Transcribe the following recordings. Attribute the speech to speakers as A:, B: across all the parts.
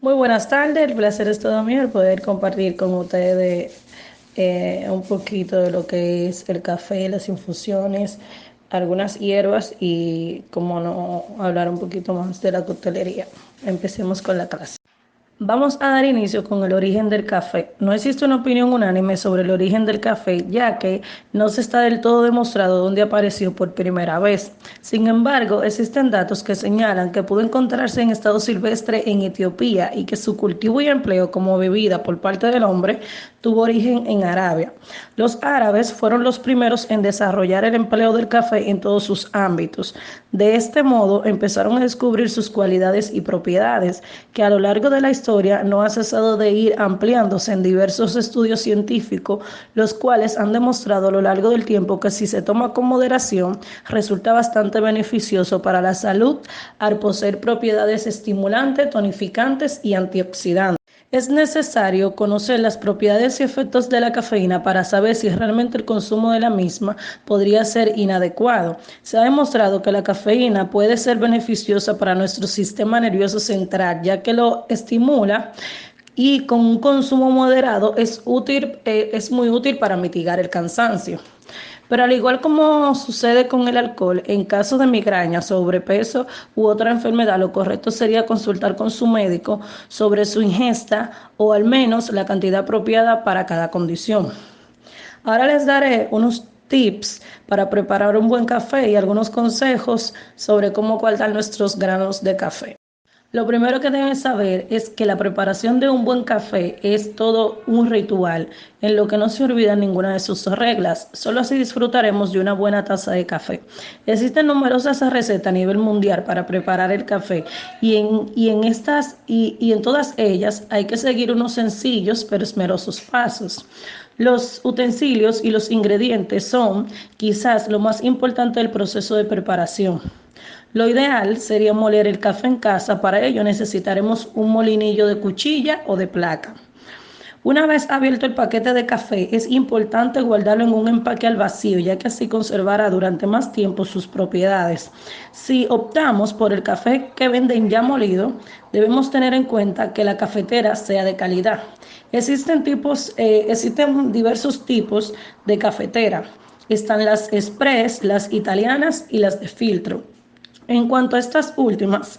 A: Muy buenas tardes, el placer es todo mío el poder compartir con ustedes un poquito de lo que es el café, las infusiones, algunas hierbas y, como no, hablar un poquito más de la coctelería. Empecemos con la clase. Vamos a dar inicio con el origen del café. No existe una opinión unánime sobre el origen del café, ya que no se está del todo demostrado dónde apareció por primera vez. Sin embargo, existen datos que señalan que pudo encontrarse en estado silvestre en Etiopía y que su cultivo y empleo como bebida por parte del hombre tuvo origen en Arabia. Los árabes fueron los primeros en desarrollar el empleo del café en todos sus ámbitos. De este modo, empezaron a descubrir sus cualidades y propiedades, que a lo largo de la historia no ha cesado de ir ampliándose en diversos estudios científicos, los cuales han demostrado a lo largo del tiempo que si se toma con moderación, resulta bastante beneficioso para la salud al poseer propiedades estimulantes, tonificantes y antioxidantes. Es necesario conocer las propiedades y efectos de la cafeína para saber si realmente el consumo de la misma podría ser inadecuado. Se ha demostrado que la cafeína puede ser beneficiosa para nuestro sistema nervioso central, ya que lo estimula y con un consumo moderado es muy útil para mitigar el cansancio. Pero al igual como sucede con el alcohol, en caso de migraña, sobrepeso u otra enfermedad, lo correcto sería consultar con su médico sobre su ingesta o al menos la cantidad apropiada para cada condición. Ahora les daré unos tips para preparar un buen café y algunos consejos sobre cómo guardar nuestros granos de café. Lo primero que deben saber es que la preparación de un buen café es todo un ritual, en lo que no se olvida ninguna de sus reglas. Solo así disfrutaremos de una buena taza de café. Existen numerosas recetas a nivel mundial para preparar el café y en todas ellas hay que seguir unos sencillos pero esmerosos pasos. Los utensilios y los ingredientes son quizás lo más importante del proceso de preparación. Lo ideal sería moler el café en casa. Para ello necesitaremos un molinillo de cuchilla o de placa. Una vez abierto el paquete de café, es importante guardarlo en un empaque al vacío, ya que así conservará durante más tiempo sus propiedades. Si optamos por el café que venden ya molido, debemos tener en cuenta que la cafetera sea de calidad. Existen diversos tipos de cafetera. Están las express, las italianas y las de filtro. En cuanto a estas últimas,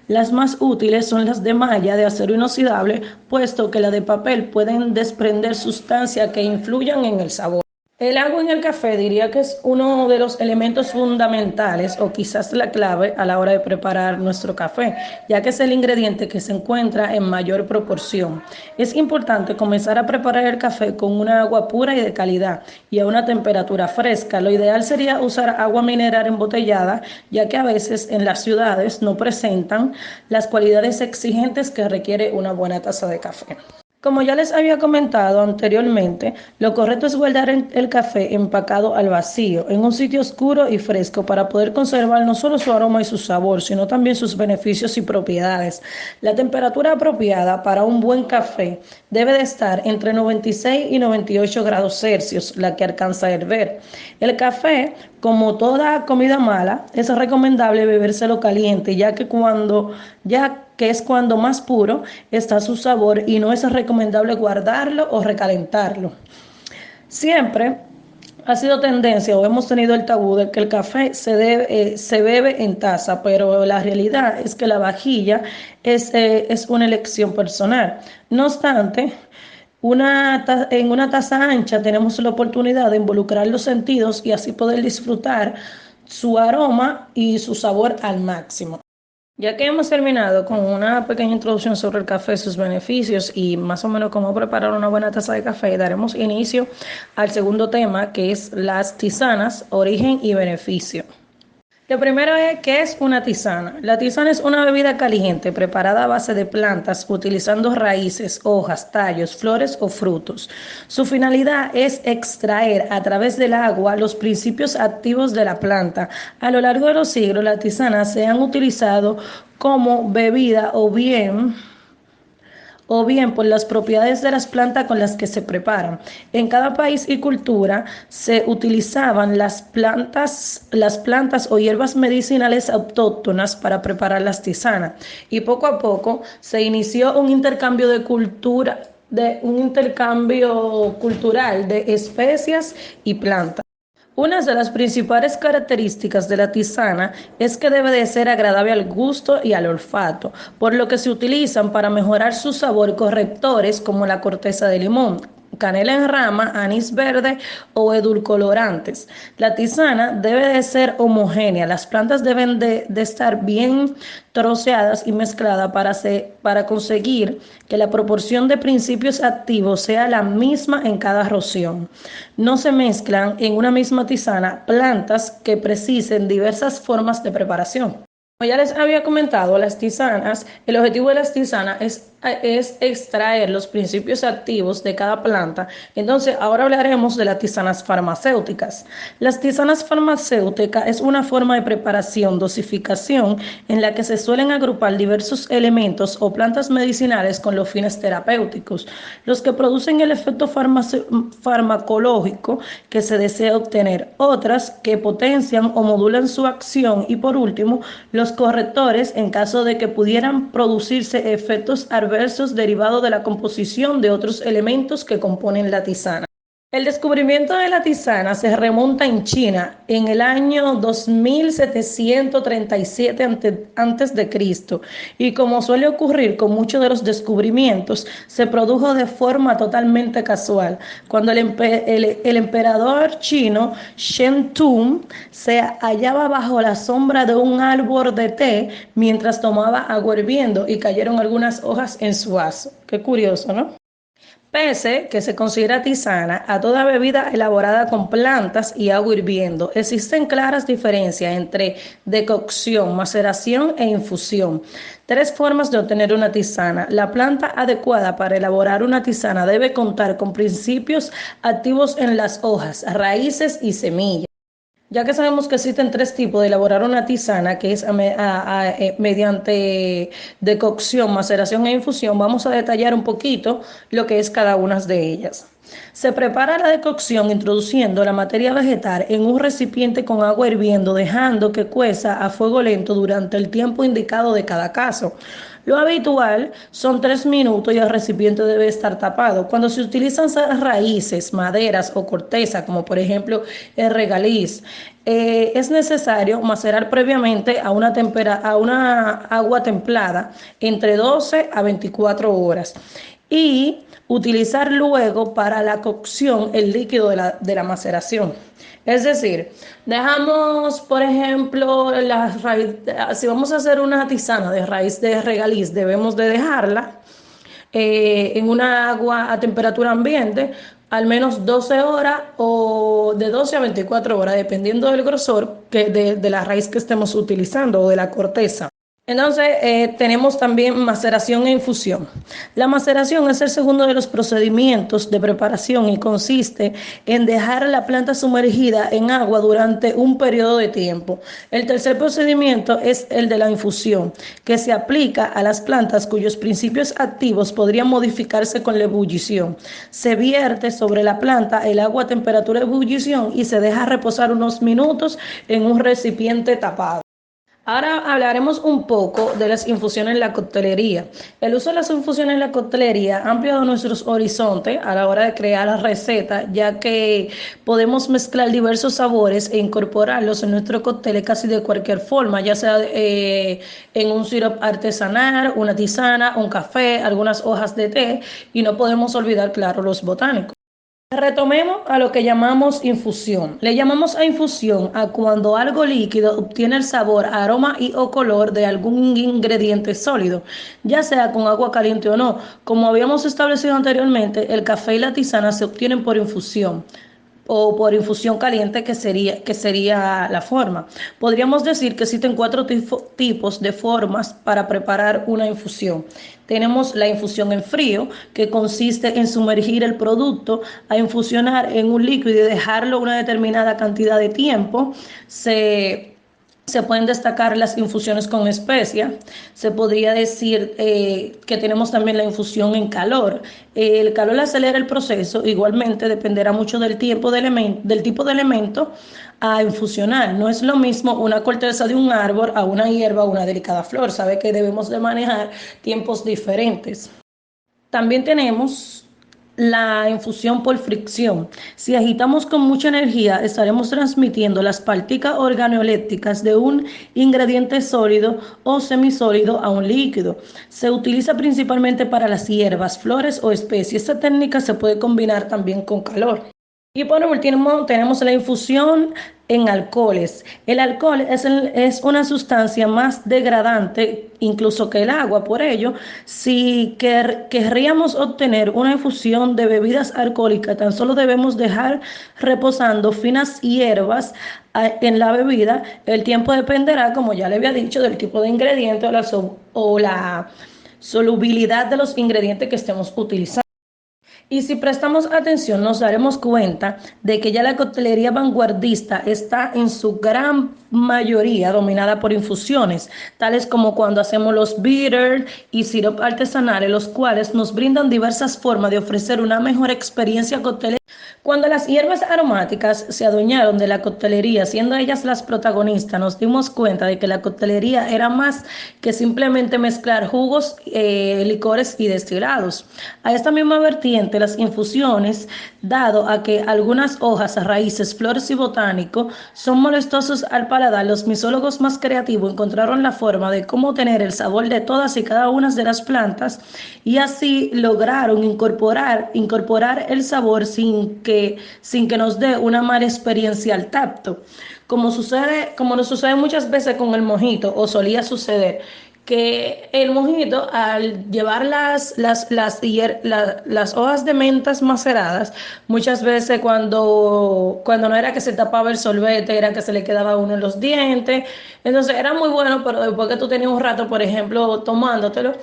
A: las más útiles son las de malla de acero inoxidable, puesto que las de papel pueden desprender sustancias que influyan en el sabor. El agua en el café diría que es uno de los elementos fundamentales o quizás la clave a la hora de preparar nuestro café, ya que es el ingrediente que se encuentra en mayor proporción. Es importante comenzar a preparar el café con una agua pura y de calidad y a una temperatura fresca. Lo ideal sería usar agua mineral embotellada, ya que a veces en las ciudades no presentan las cualidades exigentes que requiere una buena taza de café. Como ya les había comentado anteriormente, lo correcto es guardar el café empacado al vacío, en un sitio oscuro y fresco para poder conservar no solo su aroma y su sabor, sino también sus beneficios y propiedades. La temperatura apropiada para un buen café debe de estar entre 96 y 98 grados Celsius, la que alcanza a hervir. El café, como toda comida mala, es recomendable bebérselo caliente, ya que es cuando más puro está su sabor y no es recomendable guardarlo o recalentarlo. Siempre ha sido tendencia o hemos tenido el tabú de que el café se bebe en taza, pero la realidad es que la vajilla es una elección personal. No obstante, en una taza ancha tenemos la oportunidad de involucrar los sentidos y así poder disfrutar su aroma y su sabor al máximo. Ya que hemos terminado con una pequeña introducción sobre el café, sus beneficios y más o menos cómo preparar una buena taza de café, daremos inicio al segundo tema, que es las tisanas, origen y beneficio. Lo primero es, ¿qué es una tisana? La tisana es una bebida caliente preparada a base de plantas utilizando raíces, hojas, tallos, flores o frutos. Su finalidad es extraer a través del agua los principios activos de la planta. A lo largo de los siglos, las tisanas se han utilizado como bebida o bien por las propiedades de las plantas con las que se preparan. En cada país y cultura se utilizaban las plantas o hierbas medicinales autóctonas para preparar las tisanas y poco a poco se inició un intercambio cultural de especias y plantas. Una de las principales características de la tisana es que debe de ser agradable al gusto y al olfato, por lo que se utilizan para mejorar su sabor correctores como la corteza de limón, canela en rama, anís verde o edulcorantes. La tisana debe de ser homogénea, las plantas deben de estar bien troceadas y mezcladas para conseguir que la proporción de principios activos sea la misma en cada ración. No se mezclan en una misma tisana plantas que precisen diversas formas de preparación. Como ya les había comentado, las tisanas, el objetivo de las tisanas es extraer los principios activos de cada planta. Entonces, ahora hablaremos de las tisanas farmacéuticas. Las tisanas farmacéuticas es una forma de preparación, dosificación, en la que se suelen agrupar diversos elementos o plantas medicinales con los fines terapéuticos, los que producen el efecto farmacológico que se desea obtener, otras que potencian o modulan su acción y por último, los correctores en caso de que pudieran producirse efectos adversos derivados de la composición de otros elementos que componen la tisana. El descubrimiento de la tisana se remonta en China en el año 2737 a.C. y como suele ocurrir con muchos de los descubrimientos, se produjo de forma totalmente casual, cuando el emperador chino Shen Tun se hallaba bajo la sombra de un árbol de té mientras tomaba agua hirviendo y cayeron algunas hojas en su vaso. Qué curioso, ¿no? Pese que se considera tisana a toda bebida elaborada con plantas y agua hirviendo, existen claras diferencias entre decocción, maceración e infusión. Tres formas de obtener una tisana. La planta adecuada para elaborar una tisana debe contar con principios activos en las hojas, raíces y semillas. Ya que sabemos que existen tres tipos de elaborar una tisana, que es mediante decocción, maceración e infusión, vamos a detallar un poquito lo que es cada una de ellas. Se prepara la decocción introduciendo la materia vegetal en un recipiente con agua hirviendo, dejando que cueza a fuego lento durante el tiempo indicado de cada caso. Lo habitual son 3 minutos y el recipiente debe estar tapado. Cuando se utilizan raíces, maderas o corteza, como por ejemplo el regaliz, es necesario macerar previamente a una agua templada entre 12 a 24 horas y utilizar luego para la cocción el líquido de la maceración. Es decir, dejamos, por ejemplo, si vamos a hacer una tisana de raíz de regaliz, debemos de dejarla en una agua a temperatura ambiente al menos 12 horas o de 12 a 24 horas, dependiendo del grosor de la raíz que estemos utilizando o de la corteza. Entonces, tenemos también maceración e infusión. La maceración es el segundo de los procedimientos de preparación y consiste en dejar la planta sumergida en agua durante un periodo de tiempo. El tercer procedimiento es el de la infusión, que se aplica a las plantas cuyos principios activos podrían modificarse con la ebullición. Se vierte sobre la planta el agua a temperatura de ebullición y se deja reposar unos minutos en un recipiente tapado. Ahora hablaremos un poco de las infusiones en la coctelería. El uso de las infusiones en la coctelería ha ampliado nuestros horizontes a la hora de crear la receta, ya que podemos mezclar diversos sabores e incorporarlos en nuestro cóctel casi de cualquier forma, ya sea en un sirope artesanal, una tisana, un café, algunas hojas de té, y no podemos olvidar, claro, los botánicos. Retomemos a lo que llamamos infusión. Le llamamos a infusión a cuando algo líquido obtiene el sabor, aroma y o color de algún ingrediente sólido, ya sea con agua caliente o no. Como habíamos establecido anteriormente, el café y la tisana se obtienen por infusión o por infusión caliente, que sería la forma. Podríamos decir que existen cuatro tipos de formas para preparar una infusión. Tenemos la infusión en frío, que consiste en sumergir el producto a infusionar en un líquido y dejarlo una determinada cantidad de tiempo. Se Se pueden destacar las infusiones con especia. Se podría decir que tenemos también la infusión en calor. El calor acelera el proceso. Igualmente dependerá mucho del tipo de elemento a infusionar. No es lo mismo una corteza de un árbol a una hierba o una delicada flor. Sabe que debemos de manejar tiempos diferentes. También tenemos la infusión por fricción. Si agitamos con mucha energía, estaremos transmitiendo las partículas organoeléctricas de un ingrediente sólido o semisólido a un líquido. Se utiliza principalmente para las hierbas, flores o especies. Esta técnica se puede combinar también con calor. Y por último, tenemos la infusión en alcoholes. El alcohol es una sustancia más degradante incluso que el agua. Por ello, si querríamos obtener una infusión de bebidas alcohólicas, tan solo debemos dejar reposando finas hierbas en la bebida. El tiempo dependerá, como ya le había dicho, del tipo de ingrediente o la solubilidad de los ingredientes que estemos utilizando. Y si prestamos atención, nos daremos cuenta de que ya la coctelería vanguardista está en su gran mayoría dominada por infusiones, tales como cuando hacemos los bitters y sirops artesanales, los cuales nos brindan diversas formas de ofrecer una mejor experiencia coctelera. Cuando las hierbas aromáticas se adueñaron de la coctelería, siendo ellas las protagonistas, nos dimos cuenta de que la coctelería era más que simplemente mezclar jugos, licores y destilados. A esta misma vertiente, las infusiones, dado a que algunas hojas, raíces, flores y botánicos son molestosos al paladar, los misólogos más creativos encontraron la forma de cómo tener el sabor de todas y cada una de las plantas y así lograron incorporar el sabor sin que nos dé una mala experiencia al tacto. Como nos sucede muchas veces con el mojito, o solía suceder, que el mojito, al llevar las hojas de mentas maceradas, muchas veces cuando no era que se tapaba el sorbete, era que se le quedaba uno en los dientes. Entonces era muy bueno, pero después que tú tenías un rato, por ejemplo, tomándotelo,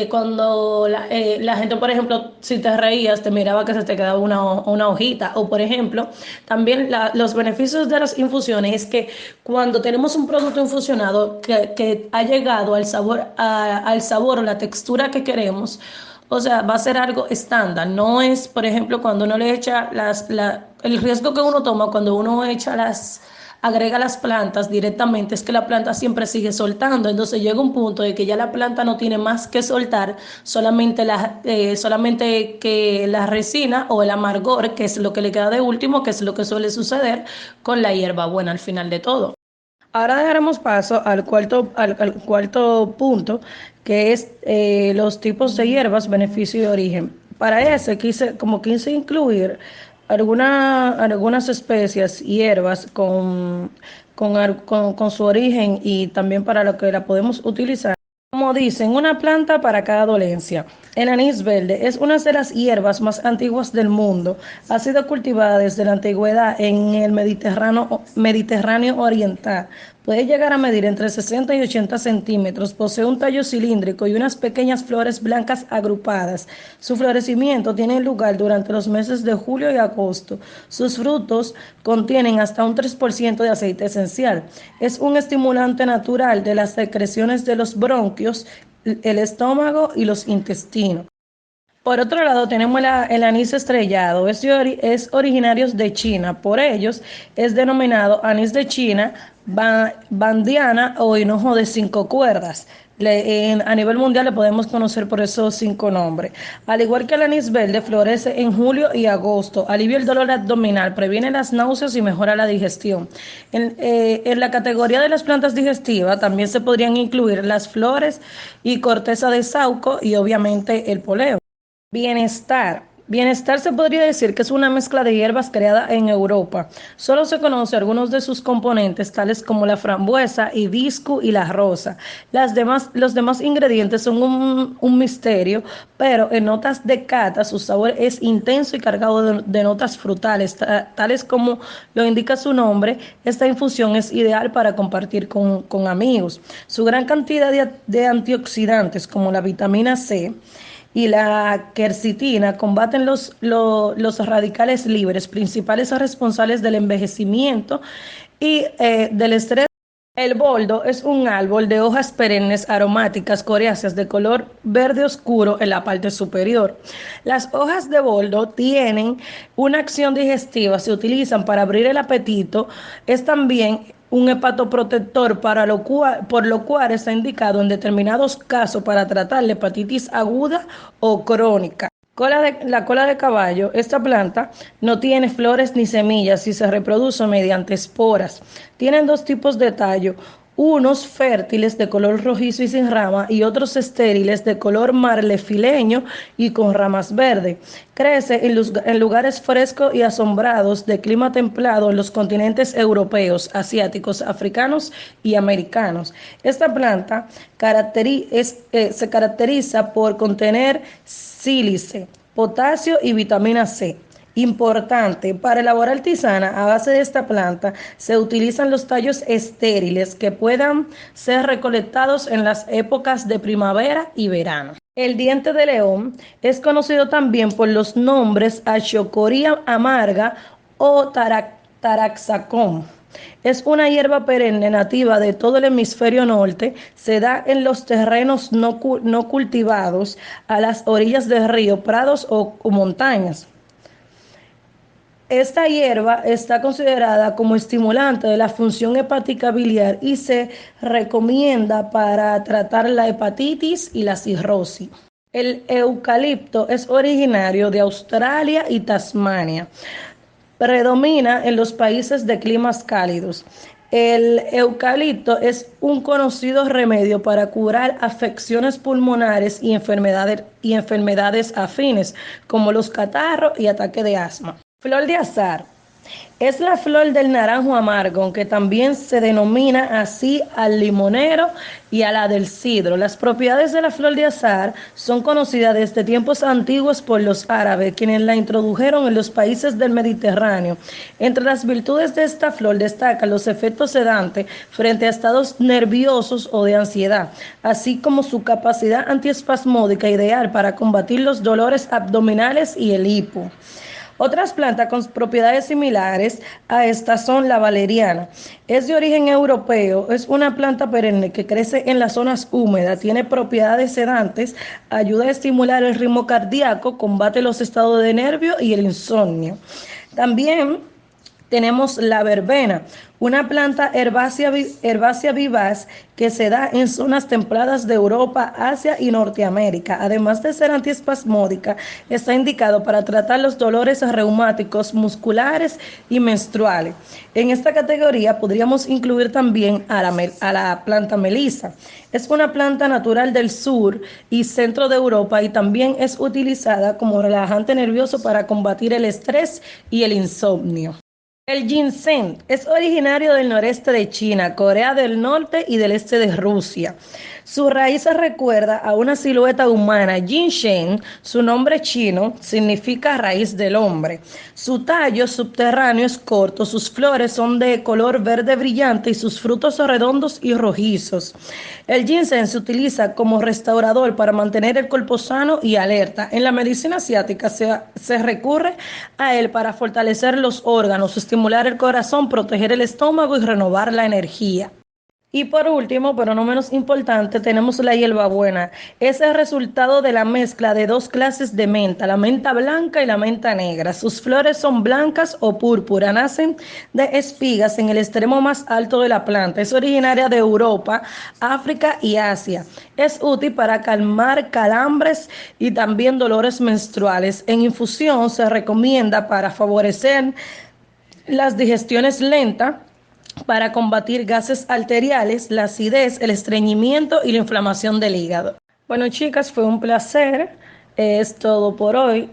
A: cuando la gente, por ejemplo, si te reías, te miraba que se te quedaba una hojita. O, por ejemplo, también los beneficios de las infusiones es que cuando tenemos un producto infusionado que ha llegado al sabor o la textura que queremos, o sea, va a ser algo estándar. No es, por ejemplo, cuando uno le echa el riesgo que uno toma cuando uno agrega las plantas directamente, es que la planta siempre sigue soltando. Entonces llega un punto de que ya la planta no tiene más que soltar, solamente que la resina o el amargor, que es lo que le queda de último, que es lo que suele suceder con la hierba buena al final de todo. Ahora daremos paso al cuarto punto, que es los tipos de hierbas, beneficio y origen. Para ese quise incluir algunas especies, hierbas con su origen y también para lo que la podemos utilizar. Como dicen, una planta para cada dolencia. El anís verde es una de las hierbas más antiguas del mundo. Ha sido cultivada desde la antigüedad en el Mediterráneo oriental. Puede llegar a medir entre 60 y 80 centímetros. Posee un tallo cilíndrico y unas pequeñas flores blancas agrupadas. Su florecimiento tiene lugar durante los meses de julio y agosto. Sus frutos contienen hasta un 3% de aceite esencial. Es un estimulante natural de las secreciones de los bronquios, el estómago y los intestinos. Por otro lado, tenemos el anís estrellado. Es originario de China. Por ellos es denominado anís de China, bandiana o hinojo de 5 cuerdas. A nivel mundial le podemos conocer por esos 5 nombres. Al igual que el anís verde, florece en julio y agosto. Alivia el dolor abdominal, previene las náuseas y mejora la digestión. En la categoría de las plantas digestivas también se podrían incluir las flores y corteza de saúco y obviamente el poleo. Bienestar. Bienestar se podría decir que es una mezcla de hierbas creada en Europa. Solo se conoce algunos de sus componentes, tales como la frambuesa, hibisco y la rosa. Los demás ingredientes son un misterio, pero en notas de cata su sabor es intenso y cargado de notas frutales, tales como lo indica su nombre. Esta infusión es ideal para compartir con amigos. Su gran cantidad de antioxidantes como la vitamina C y la quercetina combaten los radicales libres, principales responsables del envejecimiento y del estrés. El boldo es un árbol de hojas perennes aromáticas coriáceas de color verde oscuro en la parte superior. Las hojas de boldo tienen una acción digestiva, se utilizan para abrir el apetito, es también un hepatoprotector por lo cual está indicado en determinados casos para tratar la hepatitis aguda o crónica. La cola de caballo, esta planta no tiene flores ni semillas y se reproduce mediante esporas. Tienen dos tipos de tallo, unos fértiles de color rojizo y sin rama y otros estériles de color marlefileño y con ramas verdes. Crece en lugares frescos y asombrados de clima templado en los continentes europeos, asiáticos, africanos y americanos. Esta planta se caracteriza por contener sílice, potasio y vitamina C. Importante, para elaborar tisana a base de esta planta se utilizan los tallos estériles que puedan ser recolectados en las épocas de primavera y verano. El diente de león es conocido también por los nombres Achocoria amarga o Taraxacum. Es una hierba perenne nativa de todo el hemisferio norte, se da en los terrenos no cultivados, a las orillas de ríos, prados o montañas. Esta hierba está considerada como estimulante de la función hepática biliar y se recomienda para tratar la hepatitis y la cirrosis. El eucalipto es originario de Australia y Tasmania. Predomina en los países de climas cálidos. El eucalipto es un conocido remedio para curar afecciones pulmonares y enfermedades afines, como los catarros y ataques de asma. Flor de azahar. Es la flor del naranjo amargo, aunque también se denomina así al limonero y a la del sidro. Las propiedades de la flor de azahar son conocidas desde tiempos antiguos por los árabes, quienes la introdujeron en los países del Mediterráneo. Entre las virtudes de esta flor destacan los efectos sedantes frente a estados nerviosos o de ansiedad, así como su capacidad antiespasmódica ideal para combatir los dolores abdominales y el hipo. Otras plantas con propiedades similares a estas son la valeriana. Es de origen europeo, es una planta perenne que crece en las zonas húmedas, tiene propiedades sedantes, ayuda a estimular el ritmo cardíaco, combate los estados de nervio y el insomnio. También tenemos la verbena, una planta herbácea vivaz que se da en zonas templadas de Europa, Asia y Norteamérica. Además de ser antiespasmódica, está indicado para tratar los dolores reumáticos, musculares y menstruales. En esta categoría podríamos incluir también a la planta melisa. Es una planta natural del sur y centro de Europa y también es utilizada como relajante nervioso para combatir el estrés y el insomnio. El ginseng es originario del noreste de China, Corea del Norte y del este de Rusia. Su raíz se recuerda a una silueta humana. Ginseng, su nombre chino, significa raíz del hombre. Su tallo subterráneo es corto, sus flores son de color verde brillante y sus frutos son redondos y rojizos. El ginseng se utiliza como restaurador para mantener el cuerpo sano y alerta. En la medicina asiática se recurre a él para fortalecer los órganos, estimular el corazón, proteger el estómago y renovar la energía. Y por último, pero no menos importante, tenemos la hierbabuena. Es el resultado de la mezcla de dos clases de menta, la menta blanca y la menta negra. Sus flores son blancas o púrpura, nacen de espigas en el extremo más alto de la planta. Es originaria de Europa, África y Asia. Es útil para calmar calambres y también dolores menstruales. En infusión se recomienda para favorecer las digestiones lentas, para combatir gases arteriales, la acidez, el estreñimiento y la inflamación del hígado. Bueno, chicas, fue un placer. Es todo por hoy.